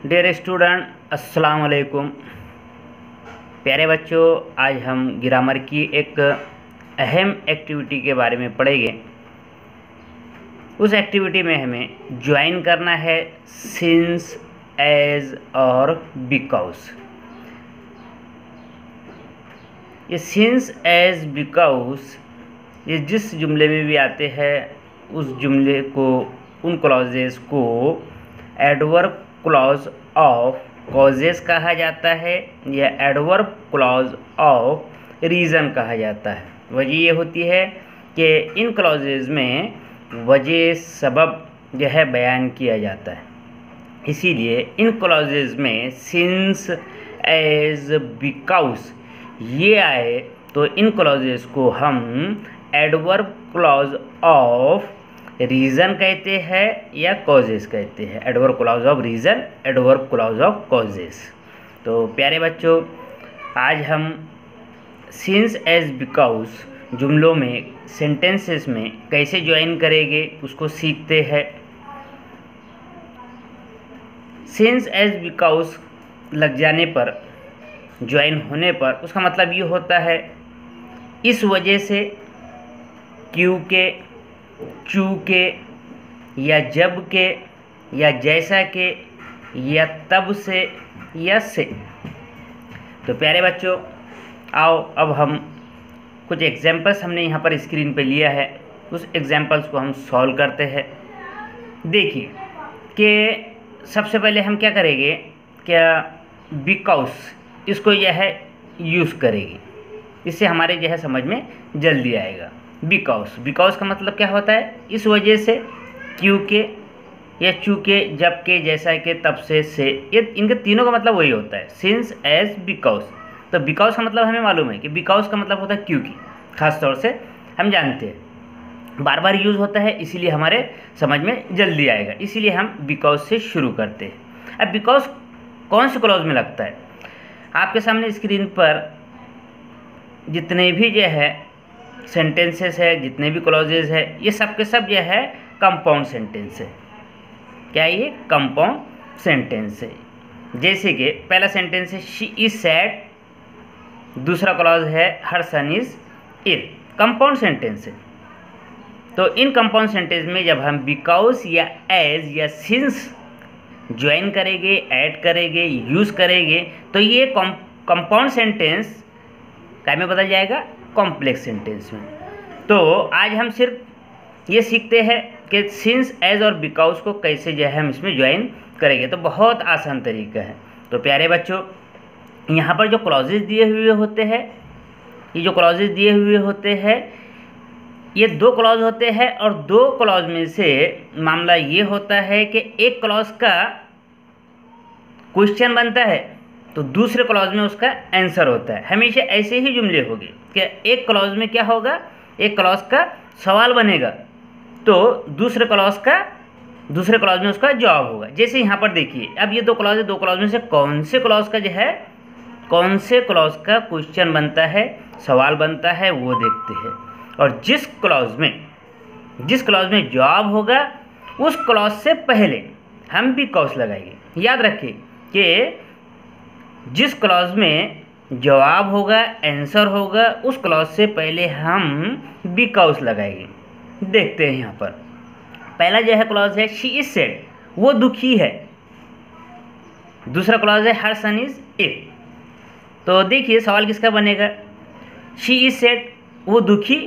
Dear student, अस्सलाम वालेकुम। प्यारे बच्चों, आज हम ग्रामर की एक अहम एक्टिविटी के बारे में पढ़ेंगे। उस एक्टिविटी में हमें ज्वाइन करना है सिंस, एज और बिकॉज। ये सिंस, एज, बिकॉज ये जिस जुमले में भी आते हैं उस जुमले को, उन क्लॉजेस को एडवर्ब क्लॉज ऑफ कॉजेस कहा जाता है या एडवर्ब क्लॉज ऑफ रीज़न कहा जाता है। वजह ये होती है कि इन क्लॉजेस में वजह सबब जो है बयान किया जाता है, इसीलिए इन क्लॉजेस में सिंस, एज, बिकॉज ये आए तो इन क्लॉजेस को हम एडवर्ब क्लॉज ऑफ रीज़न कहते हैं या कॉजेस कहते हैं। Adverb clause of reason, adverb clause of causes. तो प्यारे बच्चों, आज हम सिंस, एज, बिकॉज जुमलों में, सेंटेंसेस में कैसे ज्वाइन करेंगे उसको सीखते हैं। सिंस, एज, बिकॉज लग जाने पर, ज्वाइन होने पर उसका मतलब ये होता है इस वजह से, क्योंकि, चूँकि या जब के या जैसा के या तब से या से। तो प्यारे बच्चों, आओ अब हम कुछ एग्जाम्पल्स हमने यहाँ पर स्क्रीन पे लिया है, उस एग्जाम्पल्स को हम सॉल्व करते हैं। देखिए कि सबसे पहले हम क्या करेंगे, क्या बिकॉज इसको यह है यूज़ करेगी, इससे हमारे जो है समझ में जल्दी आएगा। बिकॉज का मतलब क्या होता है, इस वजह से, क्योंकि या चूँकि, जब के, जैसा के, तब से, ये इनके तीनों का मतलब वही होता है, सिंस, एज, बिकॉज। तो बिकॉज का मतलब हमें मालूम है कि बिकॉज का मतलब होता है क्योंकि, खास तौर से हम जानते हैं, बार बार यूज़ होता है, इसीलिए हमारे समझ में जल्दी आएगा, इसीलिए हम बिकॉज से शुरू करते हैं। अब बिकॉज कौन से क्लॉज में लगता है, आपके सामने स्क्रीन पर जितने भी जो है सेंटेंसेस है, जितने भी क्लॉजेज है, ये सब के सब जो है कंपाउंड सेंटेंस है। क्या ये कंपाउंड सेंटेंस है? जैसे कि पहला सेंटेंस है शी इज सैड, दूसरा क्लॉज है हर son is ill, compound sentence है। तो इन कंपाउंड सेंटेंस में जब हम बिकॉज या एज या सिंस ज्वाइन करेंगे, ऐड करेंगे, यूज़ करेंगे, तो ये कंपाउंड सेंटेंस क्या में बदल जाएगा, कॉम्प्लेक्स सेंटेंस में। तो आज हम सिर्फ ये सीखते हैं कि सिंस, एज और बिकॉज को कैसे जो है हम इसमें ज्वाइन करेंगे। तो बहुत आसान तरीका है। तो प्यारे बच्चों, यहाँ पर जो क्लॉजेज दिए हुए होते हैं, ये जो क्लॉजेज दिए हुए होते हैं, ये दो क्लॉज होते हैं और दो क्लॉज में से मामला ये होता है कि एक क्लॉज का क्वेश्चन बनता है तो दूसरे क्लॉज में उसका आंसर होता है। हमेशा ऐसे ही जुमले होंगे कि एक क्लॉज में क्या होगा, एक क्लॉज का सवाल बनेगा तो दूसरे क्लॉज में उसका जवाब होगा। जैसे यहाँ पर देखिए, अब ये दो क्लॉज है, दो क्लॉज में से कौन से क्लॉज का जो है, कौन से क्लॉज का क्वेश्चन बनता है, सवाल बनता है, वो देखते हैं। और जिस क्लॉज में जवाब होगा उस क्लॉज से पहले हम बिकॉज लगाएंगे। याद रखिए कि जिस क्लॉज में जवाब होगा, आंसर होगा, उस क्लॉज से पहले हम बिकॉज लगाएंगे। देखते हैं यहाँ पर पहला जो है क्लॉज है शी इज सैड, वो दुखी है। दूसरा क्लॉज है हर सन इज इल। तो देखिए सवाल किसका बनेगा, शी इज सैड, वो दुखी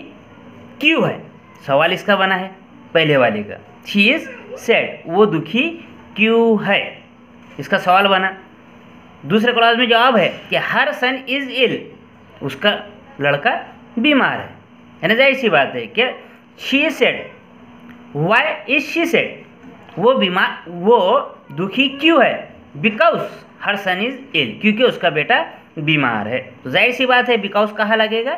क्यों है, सवाल इसका बना है पहले वाले का। शी इज सैड, वो दुखी क्यों है, इसका सवाल बना। दूसरे क्लॉज में जवाब है कि हर सन इज इल, उसका लड़का बीमार है ना, जाहिर सी बात है कि she is sad, why is she sad, वो बीमार, वो दुखी क्यों है, बिकॉज हर सन इज इल, क्योंकि उसका बेटा बीमार है। तो जाहिर सी बात है बिकॉज कहाँ लगेगा,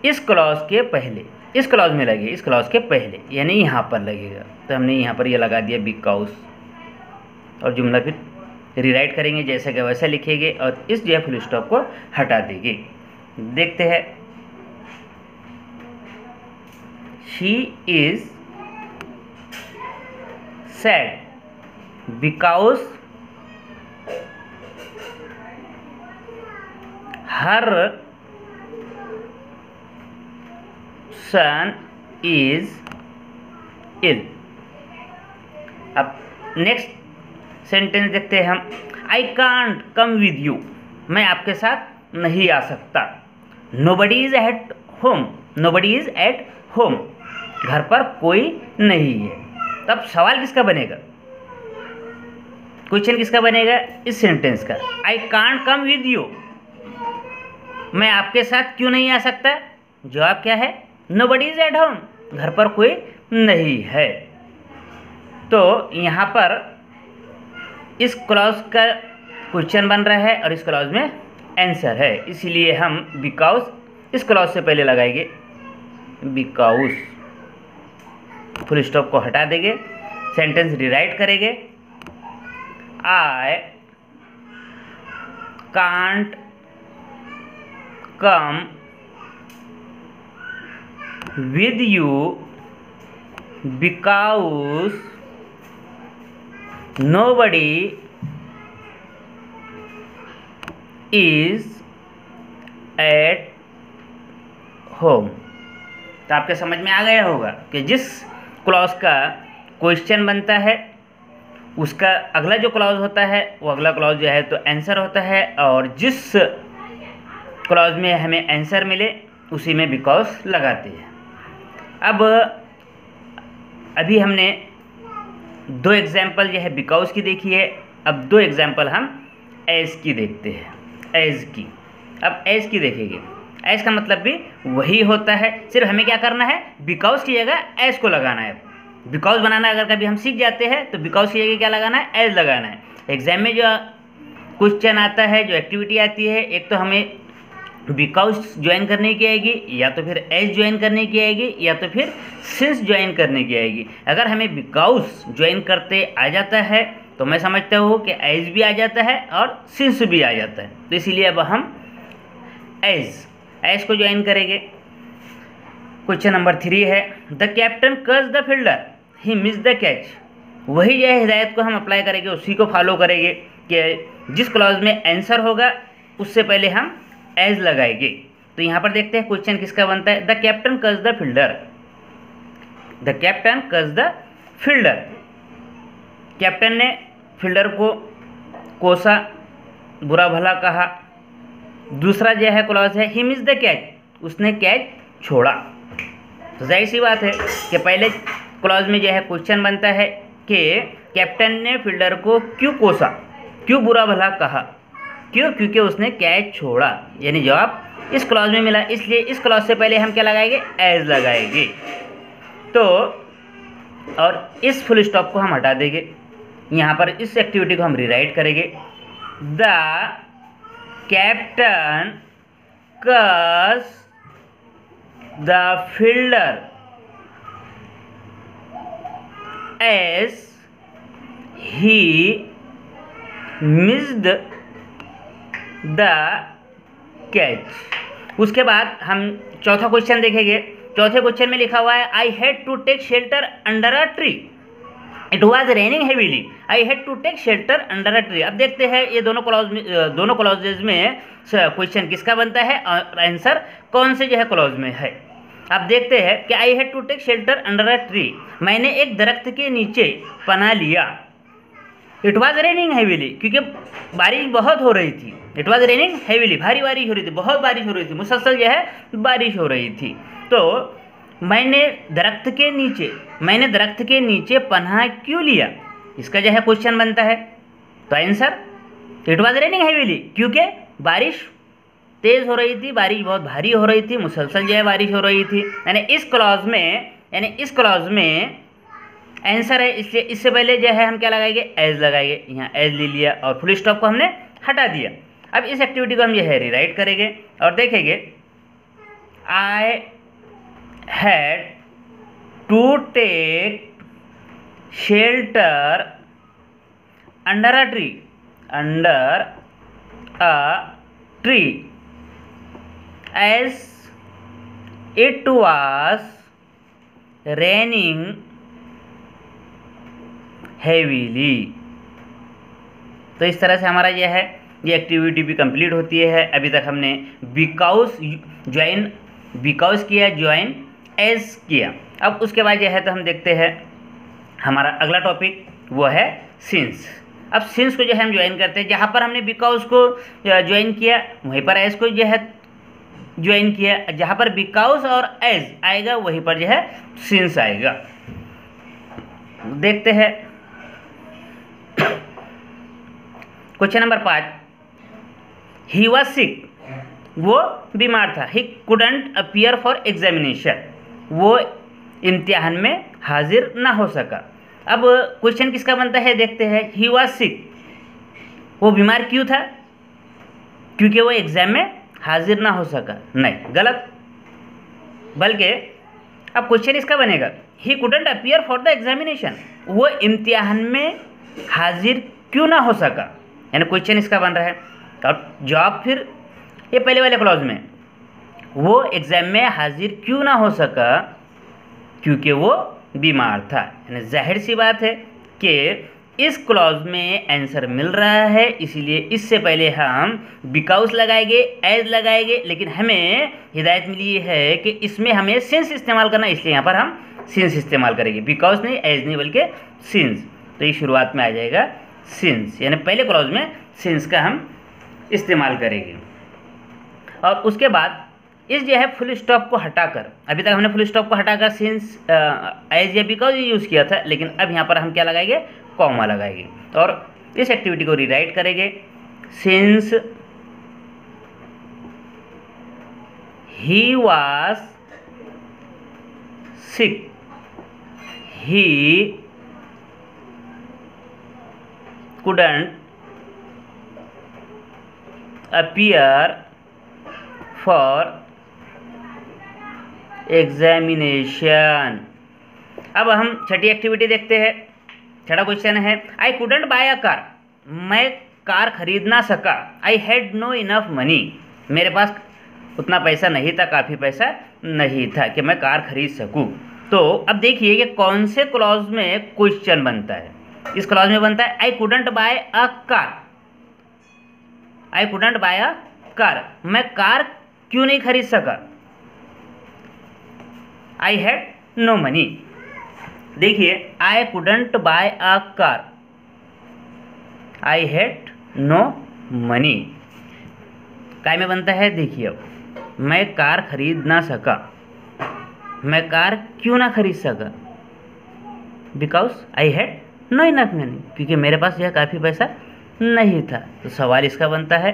इस क्लॉज के पहले, इस क्लॉज में लगे, इस क्लॉज के पहले, यानी यहाँ पर लगेगा। तो हमने यहाँ पर ये लगा दिया बिकॉज, और जुमला फिर रीराइट करेंगे जैसा कि वैसा लिखेंगे और इस जो है फुल स्टॉप को हटा देंगे। देखते हैं, she is sad because her son is ill. अब नेक्स्ट सेंटेंस देखते हैं हम। I can't come with you, मैं आपके साथ नहीं आ सकता। Nobody is at home, nobody is at home, घर पर कोई नहीं है। तब सवाल किसका बनेगा, क्वेश्चन किसका बनेगा, इस सेंटेंस का। आई कांट कम विद यू, मैं आपके साथ क्यों नहीं आ सकता। जवाब क्या है, नोबडी इज एट होम, घर पर कोई नहीं है। तो यहाँ पर इस क्लॉज का क्वेश्चन बन रहा है और इस क्लॉज में आंसर है, इसीलिए हम बिकॉज इस क्लॉज से पहले लगाएंगे बिकॉज, फुल स्टॉप को हटा देंगे, सेंटेंस रिराइट करेंगे। आई can't come with you because nobody is at home। तो आपके समझ में आ गया होगा कि जिस क्लॉज का क्वेश्चन बनता है उसका अगला जो क्लॉज होता है वो अगला क्लॉज जो है तो आंसर होता है, और जिस क्लॉज में हमें आंसर मिले उसी में बिकॉज लगाते हैं। अब अभी हमने 2 एग्जाम्पल जो है बिकॉज की देखी है, अब 2 एग्जाम्पल हम एज की देखते हैं। एज की, अब एज की देखेंगे। एज का मतलब भी वही होता है, सिर्फ हमें क्या करना है, बिकॉज की जगह एज को लगाना है। बिकॉज बनाना अगर कभी हम सीख जाते हैं तो बिकॉज की जगह क्या लगाना है, एज लगाना है। एग्जाम में जो क्वेश्चन आता है, जो एक्टिविटी आती है, एक तो हमें बिकॉज ज्वाइन करने की आएगी, या तो फिर एज ज्वाइन करने की आएगी, या तो फिर सिंस ज्वाइन करने की आएगी। अगर हमें बिकॉज ज्वाइन करते आ जाता है तो मैं समझता हूँ कि एज भी आ जाता है और सिंस भी आ जाता है, तो इसीलिए अब हम एज को ज्वाइन करेंगे। क्वेश्चन नंबर 3 है, the captain curse the fielder, he miss the catch. वही जो है हिदायत को हम अप्लाई करेंगे, उसी को फॉलो करेंगे कि जिस क्लॉज में आंसर होगा उससे पहले हम एज लगाएंगे। तो यहाँ पर देखते हैं क्वेश्चन किसका बनता है, the captain curse the fielder. The captain curse the fielder, captain ने फील्डर को कोसा, बुरा भला कहा। दूसरा जो है क्लॉज है, ही मिस द कैच, उसने कैच छोड़ा। तो जाहिर सी बात है कि पहले क्लॉज में जो है क्वेश्चन बनता है कि कैप्टन ने फील्डर को क्यों कोसा, क्यों बुरा भला कहा, क्यों, क्योंकि उसने कैच छोड़ा, यानी जवाब इस क्लॉज में मिला। इसलिए इस क्लॉज से पहले हम क्या लगाएंगे, एज लगाएंगे। तो और इस फुल स्टॉप को हम हटा देंगे। यहाँ पर इस एक्टिविटी को हम रिराइट करेंगे, the captain curse the fielder as he missed the catch. उसके बाद हम चौथा क्वेश्चन देखेंगे। चौथे क्वेश्चन में लिखा हुआ है, I had to take shelter under a tree, it was raining heavily, I had to take shelter under a tree. अब देखते हैं ये दोनों क्लॉजेज में क्वेश्चन किसका बनता है और आंसर कौन से जो है क्लॉज में है। अब देखते हैं कि I had to take shelter under a tree, मैंने एक दरख्त के नीचे पनाह लिया। इट वॉज रेनिंग हैवीली, क्योंकि बारिश बहुत हो रही थी। इट वॉज रेनिंग हैवीली, भारी बारिश हो रही थी, बहुत बारिश हो रही थी, मुसलसल जो है बारिश हो रही थी। तो मैंने दरख्त के नीचे पनाह क्यों लिया, इसका जो है क्वेश्चन बनता है। तो answer it was raining heavily, क्योंकि बारिश तेज़ हो रही थी, बारिश बहुत भारी हो रही थी, मुसलसल जो है बारिश हो रही थी। यानी इस क्लॉज में आंसर है, इसलिए इससे पहले जो है हम क्या लगाएंगे, एज लगाएंगे। यहाँ एज ले लिया और फुल स्टॉप को हमने हटा दिया। अब इस एक्टिविटी को हम जो है रिराइट करेंगे और देखेंगे, I had to take shelter under a tree as it was raining heavily। तो इस तरह से हमारा यह है ये एक्टिविटी भी कंप्लीट होती है। अभी तक हमने बिकॉज ज्वाइन बिकॉज किया, ज्वाइन एज किया। अब उसके बाद जो है तो हम देखते हैं हमारा अगला टॉपिक वो है सिंस। अब सिंस को जो है हम ज्वाइन करते हैं, जहाँ पर हमने बिकॉज को ज्वाइन किया वहीं पर एज को जो है ज्वाइन किया, जहाँ पर बिकॉज और एज आएगा वहीं पर जो है सिंस आएगा। देखते हैं question number 5। He was sick, वो बीमार था। He couldn't appear for examination, वो इम्तिहान में हाजिर ना हो सका। अब क्वेश्चन किसका बनता है देखते हैं। ही वॉज सिक, वो बीमार क्यों था? क्योंकि वो एग्जाम में हाजिर ना हो सका। नहीं, गलत। बल्कि अब क्वेश्चन इसका बनेगा he couldn't appear for the examination, वो इम्तिहान में हाजिर क्यों ना हो सका, यानी क्वेश्चन इसका बन रहा है। और जवाब फिर ये पहले वाले क्लॉज में, वो एग्जाम में हाजिर क्यों ना हो सका क्योंकि वो बीमार था। यानी जाहिर सी बात है कि इस क्लॉज में आंसर मिल रहा है, इसीलिए इससे पहले हम बिकॉज लगाएंगे, एज लगाएंगे, लेकिन हमें हिदायत मिली है कि इसमें हमें सिंस इस्तेमाल करना, इसलिए यहाँ पर हम सिंस इस्तेमाल करेंगे। बिकॉज नहीं, एज नहीं, बल्कि सिंस। तो ये शुरुआत में आ जाएगा सिंस, यानी पहले क्लॉज में सिंस का हम इस्तेमाल करेंगे। और उसके बाद इस जो है फुल स्टॉप को हटाकर, अभी तक हमने फुल स्टॉप को हटाकर सिंस, एज या बिकॉज यूज़ किया था, लेकिन अब यहाँ पर हम क्या लगाएंगे, कॉमा लगाएंगे। और इस एक्टिविटी को रीराइट करेंगे। Since he was sick, he couldn't appear for examination. अब हम छठी एक्टिविटी देखते हैं। छठा क्वेश्चन है I couldn't buy a car, मैं कार खरीद ना सका। I had no enough money, मेरे पास उतना पैसा नहीं था, काफ़ी पैसा नहीं था कि मैं कार खरीद सकूं। तो अब देखिए कि कौन से क्लॉज में क्वेश्चन बनता है। इस क्लॉज में बनता है I couldn't buy a car, I couldn't buy a car, मैं कार क्यों नहीं खरीद सका। आई हैड नो मनी, देखिए I couldn't buy a car, I had no money, काय में बनता है देखिए, मैं कार खरीद ना सका, मैं कार क्यों ना खरीद सका, because I had no enough money, क्योंकि मेरे पास यह काफ़ी पैसा नहीं था। तो सवाल इसका बनता है,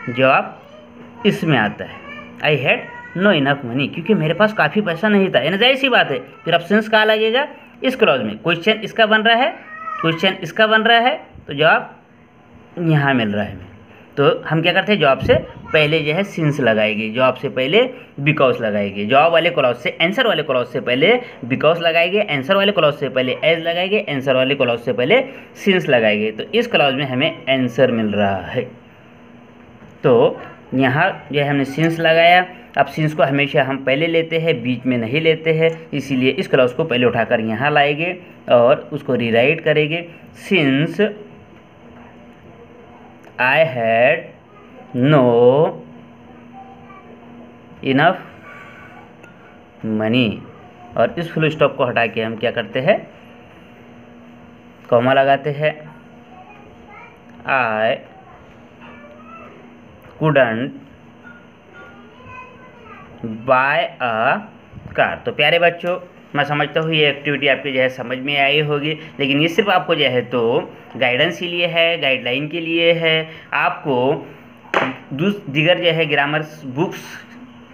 जवाब इसमें आता है I had no enough money, क्योंकि मेरे पास काफ़ी पैसा नहीं था। यानी जाहिर सी बात है फिर ऑप्शंस कहाँ लगेगा, इस क्लॉज में। क्वेश्चन इसका बन रहा है, क्वेश्चन इसका बन रहा है, तो जवाब यहाँ मिल रहा है हमें। तो हम क्या करते हैं, जवाब से पहले जो है सिंस लगाएंगे, जवाब से पहले बिकॉज लगाएंगे, जवाब वाले क्लॉज से, आंसर वाले क्लॉज से पहले बिकॉज लगाएंगे, आंसर वाले क्लॉज से पहले एज लगाएंगे, आंसर वाले क्लॉज से पहले सिंस लगाएंगे। तो इस क्लॉज में हमें आंसर मिल रहा है। तो यहाँ जो है हमने सिंस लगाया। अब सिंस को हमेशा हम पहले लेते हैं, बीच में नहीं लेते हैं, इसीलिए इस क्लॉज को पहले उठाकर यहाँ लाएंगे और उसको रीराइट करेंगे। Since I had no enough money, और इस फुल स्टॉप को हटा के हम क्या करते हैं, कॉमा लगाते हैं। I couldn't buy a car. तो प्यारे बच्चों, मैं समझता हूँ ये एक्टिविटी आपके जो है समझ में आई होगी, लेकिन ये सिर्फ आपको जो है तो गाइडेंस के लिए है, गाइडलाइन के लिए है। आपको दीगर जो है ग्रामर बुक्स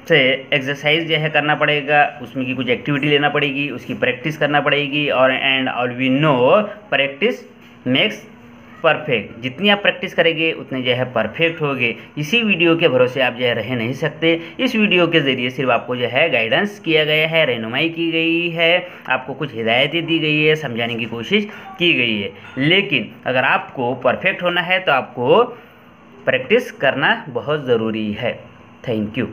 से एक्सरसाइज जो है करना पड़ेगा, उसमें की कुछ एक्टिविटी लेना पड़ेगी, उसकी प्रैक्टिस करना पड़ेगी। और and all we know practice makes perfect, जितनी आप प्रैक्टिस करेंगे उतने जो है परफेक्ट होगे। इसी वीडियो के भरोसे आप जो है रह नहीं सकते। इस वीडियो के ज़रिए सिर्फ आपको जो है गाइडेंस किया गया है, रहनुमाई की गई है, आपको कुछ हिदायतें दी गई है, समझाने की कोशिश की गई है। लेकिन अगर आपको परफेक्ट होना है तो आपको प्रैक्टिस करना बहुत ज़रूरी है। Thank you.